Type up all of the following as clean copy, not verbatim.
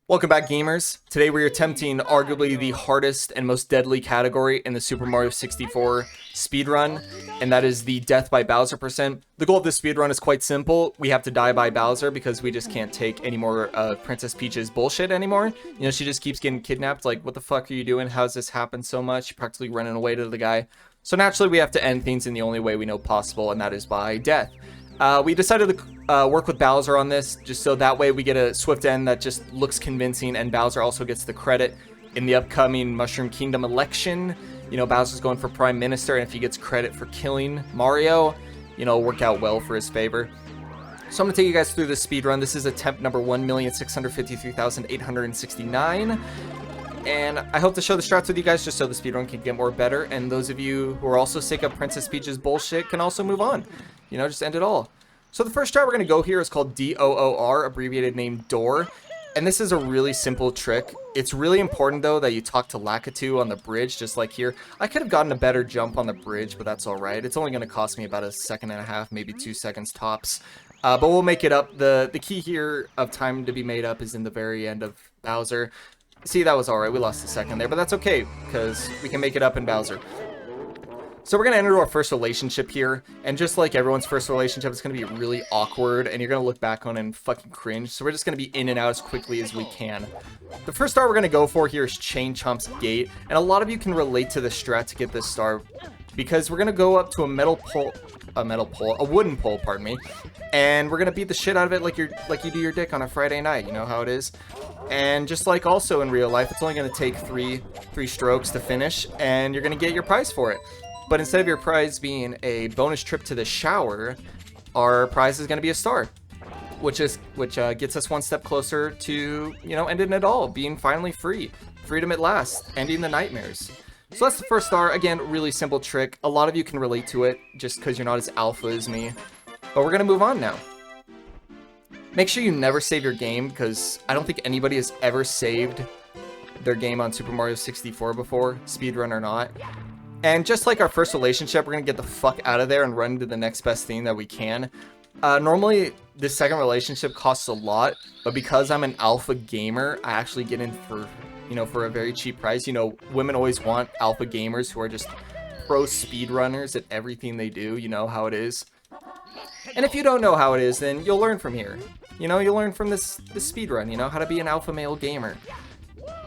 Welcome back, gamers. Today we're attempting arguably the hardest and most deadly category in the Super Mario 64 speedrun, and that is the death by Bowser percent. The goal of this speedrun is quite simple. We have to die by Bowser because we just can't take any more Princess Peach's bullshit anymore. You know, she just keeps getting kidnapped. Like, what the fuck are you doing? How's this happen so much? Practically running away to the guy. So naturally we have to end things in the only way we know possible, and that is by death. We decided to work with Bowser on this, just so that way we get a swift end that just looks convincing, and Bowser also gets the credit in the upcoming Mushroom Kingdom election. You know, Bowser's going for Prime Minister, and if he gets credit for killing Mario, you know, it'll work out well for his favor. So I'm going to take you guys through this speedrun. This is attempt number 1,653,869. And I hope to show the strats with you guys just so the speedrun can get more better. And those of you who are also sick of Princess Peach's bullshit can also move on. You know, just end it all. So the first strat we're going to go here is called DOOR, abbreviated name Door. And this is a really simple trick. It's really important, though, that you talk to Lakitu on the bridge, just like here. I could have gotten a better jump on the bridge, but that's all right. It's only going to cost me about a second and a half, maybe 2 seconds tops. But we'll make it up. The key here of time to be made up is in the very end of Bowser. See, that was alright. We lost a second there, but that's okay, because we can make it up in Bowser. So we're going to enter our first relationship here, and just like everyone's first relationship, it's going to be really awkward, and you're going to look back on it and fucking cringe, so we're just going to be in and out as quickly as we can. The first star we're going to go for here is Chain Chomp's Gate, and a lot of you can relate to the strat to get this star, because we're going to go up to a wooden pole, pardon me, and we're going to beat the shit out of it like you do your dick on a Friday night, you know how it is. And just like also in real life, it's only going to take three strokes to finish, and you're going to get your prize for it. But instead of your prize being a bonus trip to the shower, our prize is going to be a star, which gets us one step closer to, you know, ending it all, being finally free. Freedom at last, ending the nightmares. So that's the first star. Again, really simple trick. A lot of you can relate to it just because you're not as alpha as me. But we're going to move on now. Make sure you never save your game, because I don't think anybody has ever saved their game on Super Mario 64 before, speedrun or not. And just like our first relationship, we're going to get the fuck out of there and run to the next best thing that we can. Normally, this second relationship costs a lot, but because I'm an alpha gamer, I actually get in for, you know, for a very cheap price. You know, women always want alpha gamers who are just pro speedrunners at everything they do. You know how it is. And if you don't know how it is, then you'll learn from here. You know, you'll learn from this speedrun, you know, how to be an alpha male gamer.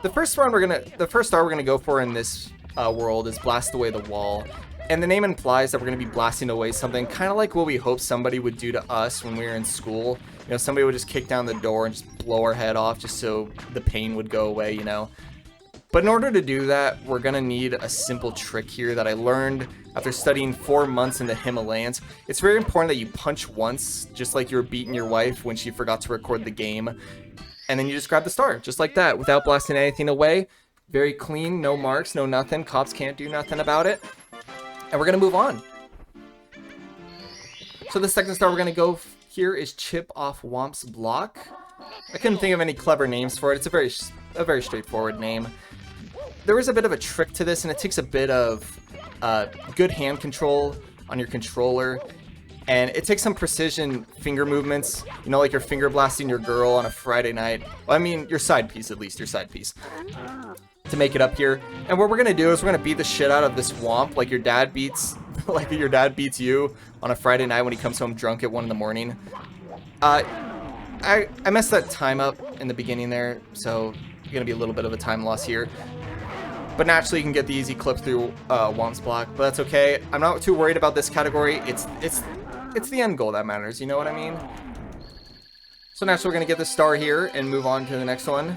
The first star we're gonna go for in this world is Blast Away the Wall. And the name implies that we're gonna be blasting away something kind of like what we hope somebody would do to us when we were in school. You know, somebody would just kick down the door and just blow our head off just so the pain would go away, you know. But in order to do that, we're gonna need a simple trick here that I learned after studying 4 months in the Himalayas. It's very important that you punch once, just like you were beating your wife when she forgot to record the game. And then you just grab the star, just like that, without blasting anything away. Very clean, no marks, no nothing. Cops can't do nothing about it. And we're gonna move on. So the second star we're gonna go here is Chip Off Womp's Block. I couldn't think of any clever names for it. It's a very straightforward name. There is a bit of a trick to this, and it takes a bit of good hand control on your controller, and it takes some precision finger movements, you know, like you're finger blasting your girl on a Friday night. Well, I mean, your side piece, at least, your side piece, to make it up here. And what we're gonna do is we're gonna beat the shit out of this womp like your dad beats you on a Friday night when he comes home drunk at 1 in the morning. I messed that time up in the beginning there, so it's gonna be a little bit of a time loss here. But naturally, you can get the easy clip through Womp's Block, but that's okay. I'm not too worried about this category. It's the end goal that matters, you know what I mean? So naturally, we're gonna get the star here and move on to the next one.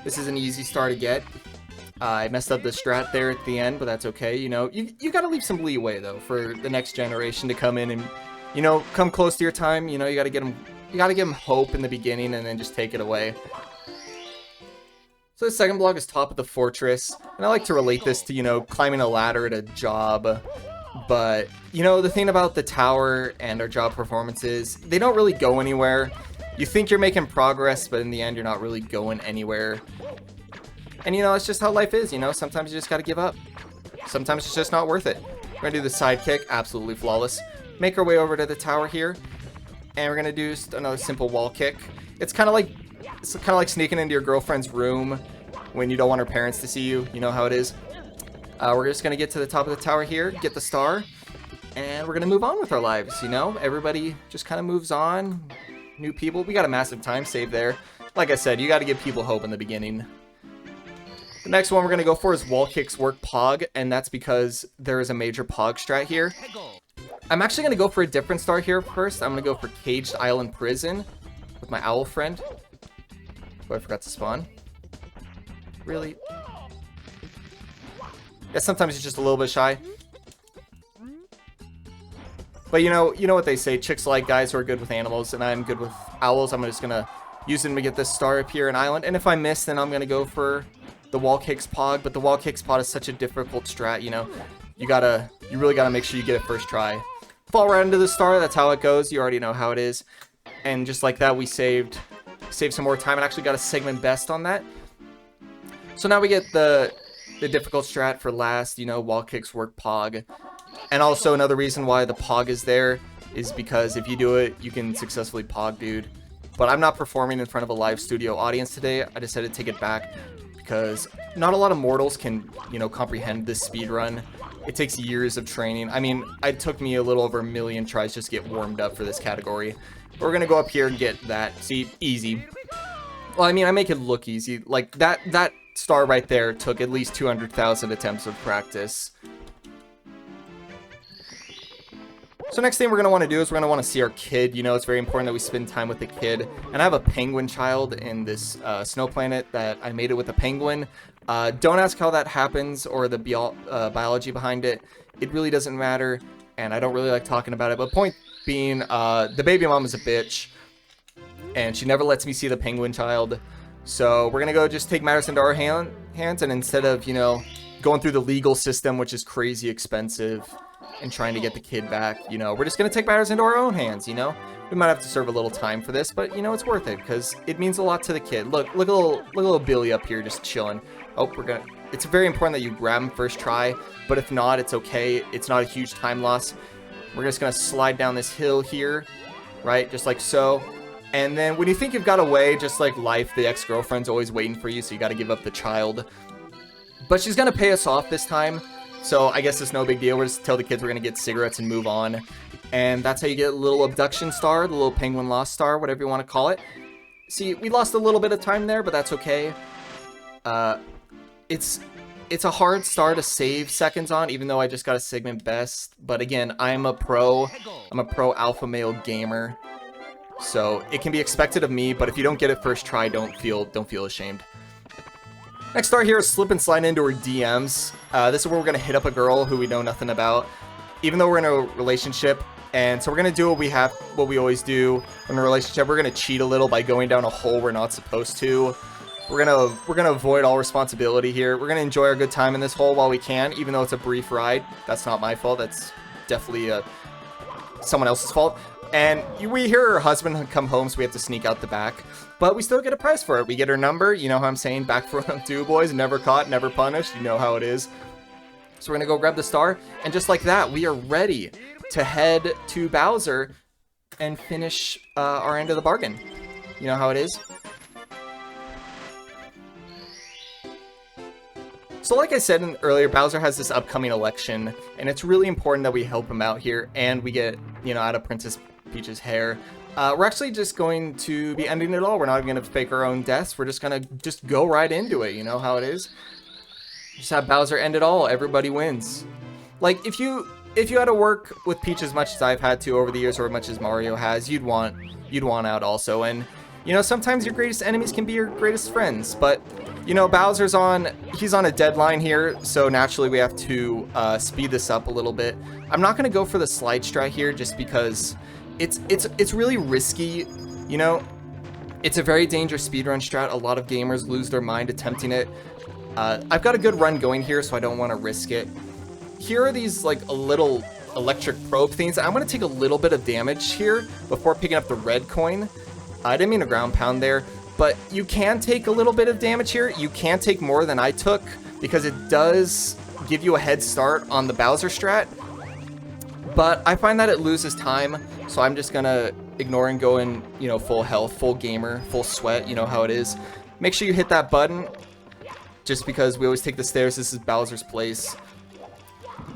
This is an easy star to get. I messed up the strat there at the end, but that's okay. You know, you gotta leave some leeway though for the next generation to come in and, you know, come close to your time. You know, you gotta give them hope in the beginning and then just take it away. So the second block is Top of the Fortress, and I like to relate this to, you know, climbing a ladder at a job. But, you know, the thing about the tower and our job performances, they don't really go anywhere. You think you're making progress, but in the end, you're not really going anywhere. And, you know, it's just how life is, you know? Sometimes you just gotta give up. Sometimes it's just not worth it. We're gonna do the side kick, absolutely flawless. Make our way over to the tower here, and we're gonna do just another simple wall kick. It's kind of like It's kind of like sneaking into your girlfriend's room when you don't want her parents to see you. You know how it is. We're just going to get to the top of the tower here, get the star, and we're going to move on with our lives, you know? Everybody just kind of moves on. New people. We got a massive time save there. Like I said, you got to give people hope in the beginning. The next one we're going to go for is wall kicks work Pog, and that's because there is a major Pog strat here. I'm actually going to go for a different star here first. I'm going to go for Caged Island Prison with my owl friend, who I forgot to spawn. Really? Yeah, sometimes he's just a little bit shy. But you know what they say, chicks like guys who are good with animals, and I'm good with owls. I'm just going to use them to get this star up here in Island, and if I miss, then I'm going to go for the wall kicks Pog, but the wall kicks Pod is such a difficult strat, you know? You really gotta make sure you get it first try. Fall right into the star, that's how it goes. You already know how it is. And just like that, we saved some more time and actually got a segment best on that. So now we get the difficult strat for last, you know, wall kicks work Pog. And also another reason why the Pog is there is because if you do it, you can successfully Pog dude. But I'm not performing in front of a live studio audience today. I decided to take it back because not a lot of mortals can, you know, comprehend this speedrun. It takes years of training. I mean, it took me a little over 1 million tries just to get warmed up for this category. We're gonna go up here and get that. See, easy. Well, I mean, I make it look easy. Like, that star right there took at least 200,000 attempts of practice. So next thing we're going to want to do is we're going to want to see our kid. You know, it's very important that we spend time with the kid. And I have a penguin child in this snow planet that I made it with a penguin. Don't ask how that happens or the biology behind it. It really doesn't matter, and I don't really like talking about it. But point being, the baby mom is a bitch, and she never lets me see the penguin child. So we're going to go just take matters into our hands, and instead of, you know, going through the legal system, which is crazy expensive, and trying to get the kid back, you know, we're just going to take matters into our own hands, you know? We might have to serve a little time for this, but, you know, it's worth it, because it means a lot to the kid. Look at little Billy up here just chilling. Oh, it's very important that you grab him first try, but if not, it's okay. It's not a huge time loss. We're just going to slide down this hill here, right? Just like so. And then when you think you've got away, just like life, the ex-girlfriend's always waiting for you, so you got to give up the child. But she's going to pay us off this time. So I guess it's no big deal. We'll just tell the kids we're going to get cigarettes and move on. And that's how you get a little abduction star, the little penguin lost star, whatever you want to call it. See, we lost a little bit of time there, but that's okay. It's a hard star to save seconds on, even though I just got a segment best. But again, I'm a pro alpha male gamer. So it can be expected of me, but if you don't get it first try, don't feel ashamed. Next star here is slip and slide into her DMs. This is where we're going to hit up a girl who we know nothing about, even though we're in a relationship. And so we're going to do what we always do in a relationship. We're going to cheat a little by going down a hole we're not supposed to. We're gonna avoid all responsibility here. We're going to enjoy our good time in this hole while we can, even though it's a brief ride. That's not my fault. That's definitely someone else's fault. And we hear her husband come home, so we have to sneak out the back. But we still get a prize for it. We get her number. You know how I'm saying, back for round 2, boys. Never caught, never punished. You know how it is. So we're going to go grab the star. And just like that, we are ready to head to Bowser and finish our end of the bargain. You know how it is. So like I said earlier, Bowser has this upcoming election, and it's really important that we help him out here, and we get, you know, out of Princess Peach's hair. We're actually just going to be ending it all. We're not even going to fake our own deaths. We're just going to go right into it. You know how it is. Just have Bowser end it all. Everybody wins. Like, if you had to work with Peach as much as I've had to over the years, or as much as Mario has, you'd want out also. And, you know, sometimes your greatest enemies can be your greatest friends. But, you know, Bowser's he's on a deadline here, so naturally we have to speed this up a little bit. I'm not going to go for the slide strat here just because it's really risky, you know. It's a very dangerous speedrun strat. A lot of gamers lose their mind attempting it. I've got a good run going here, so I don't want to risk it. Here are these, like, little electric probe things. I'm going to take a little bit of damage here before picking up the red coin. I didn't mean to ground pound there, but you can take a little bit of damage here. You can take more than I took because it does give you a head start on the Bowser strat. But I find that it loses time, so I'm just gonna ignoring going, you know, full health, full gamer, full sweat, you know how it is. Make sure you hit that button, just because we always take the stairs. This is Bowser's place,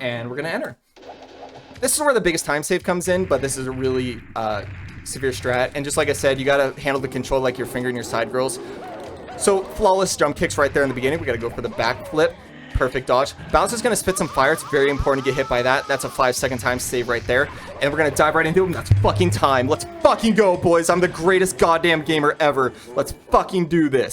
and we're gonna enter. This is where the biggest time save comes in, but this is a really severe strat. And just like I said, you gotta handle the control like your finger and your side girls. So flawless jump kicks right there in the beginning. We gotta go for the back flip. Perfect dodge. Bowser's gonna spit some fire. It's very important to get hit by that. That's a 5-second time save right there. And we're gonna dive right into him. That's fucking time. Let's fucking go, boys. I'm the greatest goddamn gamer ever. Let's fucking do this.